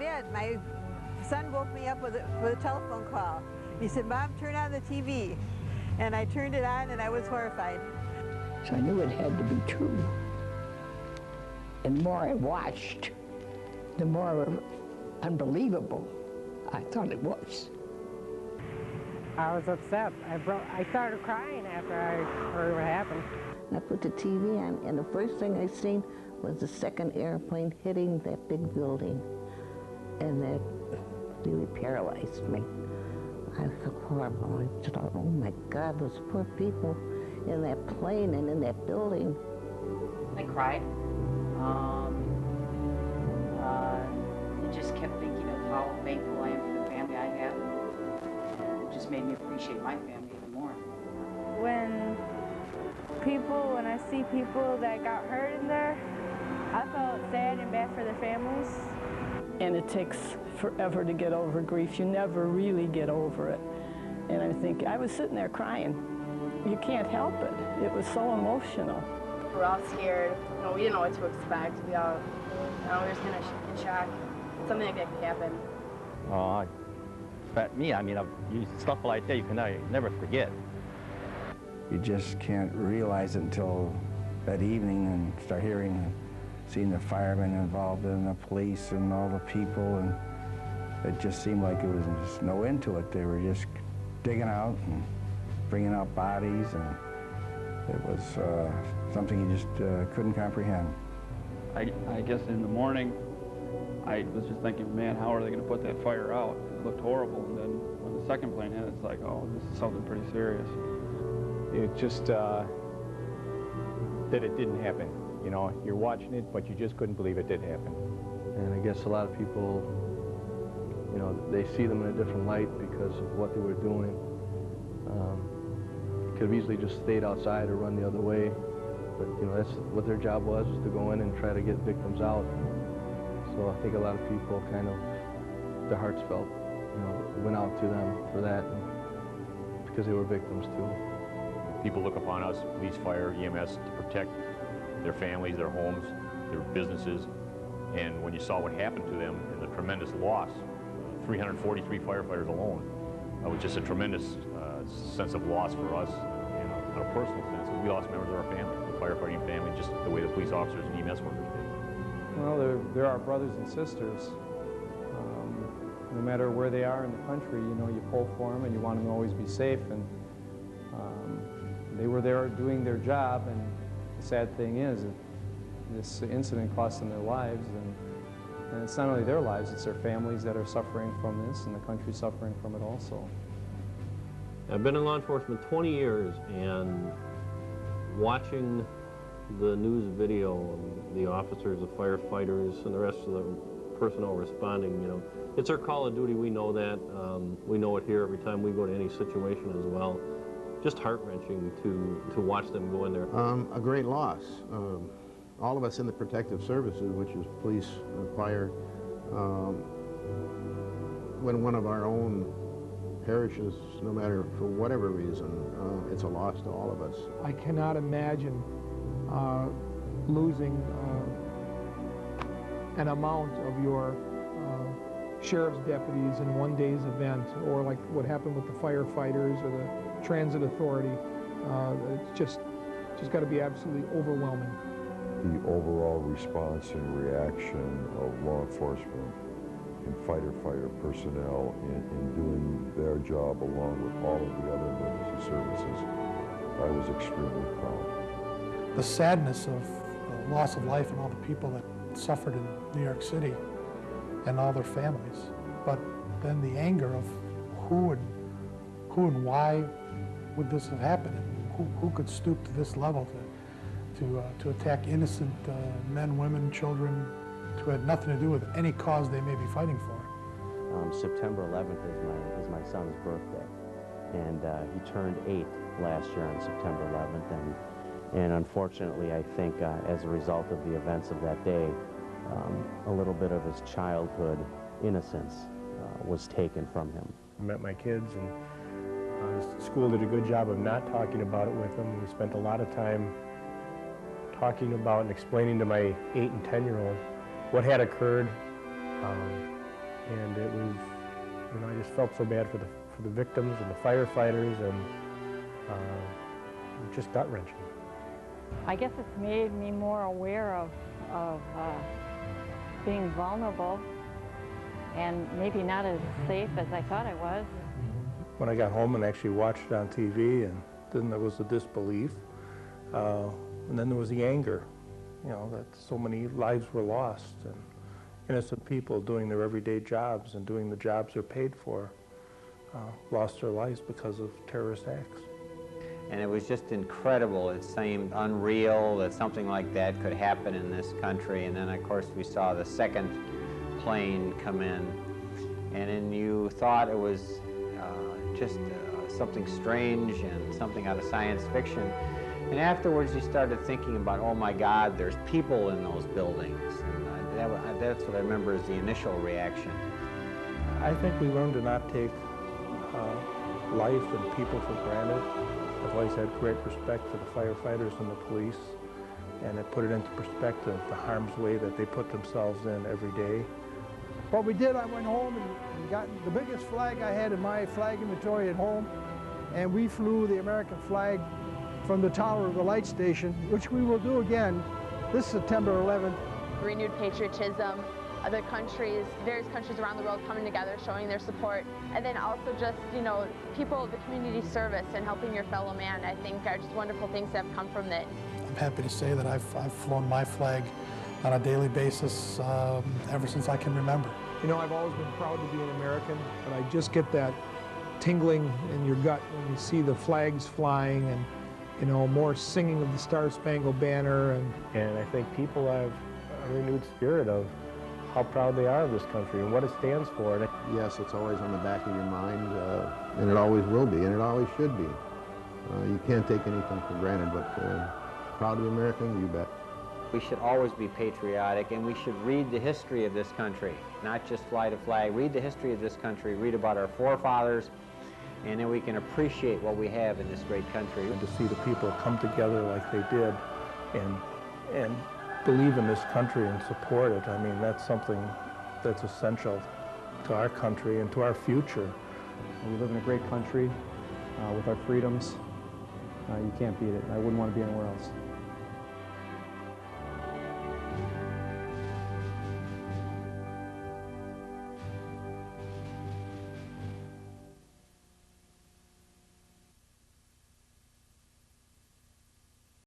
bed. My son woke me up with a telephone call. He said, "Mom, turn on the TV." And I turned it on, and I was horrified. So I knew it had to be true. And the more I watched, the more unbelievable I thought it was. I was upset. I started crying after I heard what happened. I put the TV on, and the first thing I seen was the second airplane hitting that big building. And that really paralyzed me. I felt horrible. I thought, oh my God, those poor people in that plane and in that building. I cried. I just kept thinking of how thankful I am for the family I have. And it just made me appreciate my family even more. When I see people that got hurt in there, I felt sad and bad for their families. And it takes forever to get over grief. You never really get over it. And I was sitting there crying. You can't help it. It was so emotional. We're all scared. We didn't know what to expect. We were just kind of in shock. Something like that could happen. Me, I mean, stuff like that you can never forget. You just can't realize it until that evening and start seeing the firemen involved and the police and all the people, and it just seemed like it was just no end to it. They were just digging out and bringing out bodies, and it was something you just couldn't comprehend. I guess in the morning, I was just thinking, man, how are they going to put that fire out? It looked horrible, and then when the second plane hit, it's like, oh, this is something pretty serious. It just that it didn't happen. You know, you're watching it, but you just couldn't believe it did happen. And I guess a lot of people, they see them in a different light because of what they were doing. Could have easily just stayed outside or run the other way, but that's what their job was to go in and try to get victims out. So I think a lot of people kind of, their hearts felt, went out to them for that, because they were victims too. People look upon us, police, fire, EMS, to protect their families, their homes, their businesses, and when you saw what happened to them and the tremendous loss, 343 firefighters alone, it was just a tremendous sense of loss for us, on a personal sense. We lost members of our family, the firefighting family, just the way the police officers and EMS workers did. Well, they're our brothers and sisters. No matter where they are in the country, you pull for them and you want them to always be safe. And they were there doing their job, and the sad thing is that this incident cost them their lives, and it's not only their lives, it's their families that are suffering from this, and the country suffering from it also. I've been in law enforcement 20 years, and watching the news video of the officers, the firefighters, and the rest of the personnel responding, it's our call of duty. We know that. We know it here every time we go to any situation as well. Just heart-wrenching to watch them go in there. A great loss. All of us in the protective services, which is police and fire, when one of our own perishes, no matter for whatever reason, it's a loss to all of us. I cannot imagine losing an amount of your sheriff's deputies in one day's event, or like what happened with the firefighters or the transit authority. It's just got to be absolutely overwhelming. The overall response and reaction of law enforcement and fighter personnel in doing their job along with all of the other emergency services, I was extremely proud. The sadness of the loss of life and all the people that suffered in New York City and all their families, but then the anger of who and why would this have happened, and who could stoop to this level to attack innocent men, women, children, who had nothing to do with any cause they may be fighting for. September 11th is my son's birthday, and he turned 8 last year on September 11th, and unfortunately, I think as a result of the events of that day, a little bit of his childhood innocence was taken from him. I met my kids, and the school did a good job of not talking about it with them. We spent a lot of time talking about and explaining to my 8 and 10-year-old what had occurred, And it was, you know, I just felt so bad for the victims and the firefighters, and just gut-wrenching. I guess it's made me more aware of being vulnerable and maybe not as safe as I thought I was. When I got home and actually watched it on TV, and then there was the disbelief, and then there was the anger, you know, that so many lives were lost, and innocent people doing their everyday jobs and doing the jobs they're paid for lost their lives because of terrorist acts. And it was just incredible. It seemed unreal that something like that could happen in this country. And then, of course, we saw the second plane come in. And then you thought it was just something strange and something out of science fiction. And afterwards, you started thinking about, oh my God, there's people in those buildings. And that's what I remember as the initial reaction. I think we learned to not take life and people for granted. I've always had great respect for the firefighters and the police, and it put it into perspective, the harm's way that they put themselves in every day. What we did, I went home and got the biggest flag I had in my flag inventory at home, and we flew the American flag from the tower of the light station, which we will do again this September 11th. Renewed patriotism, other countries, various countries around the world coming together, showing their support, and then also just, you know, people, the community service and helping your fellow man, I think are just wonderful things that have come from it. I'm happy to say that I've flown my flag on a daily basis ever since I can remember. You know, I've always been proud to be an American, but I just get that tingling in your gut when you see the flags flying and, you know, more singing of the Star-Spangled Banner. And I think people have a renewed spirit of how proud they are of this country and what it stands for. Yes, it's always on the back of your mind, and it always will be, and it always should be. You can't take anything for granted, but proud to be American, you bet. We should always be patriotic, and we should read the history of this country, not just fly the flag. Read the history of this country, read about our forefathers, and then we can appreciate what we have in this great country. And to see the people come together like they did and believe in this country and support it, I mean, that's something that's essential to our country and to our future. We live in a great country with our freedoms. You can't beat it. I wouldn't want to be anywhere else.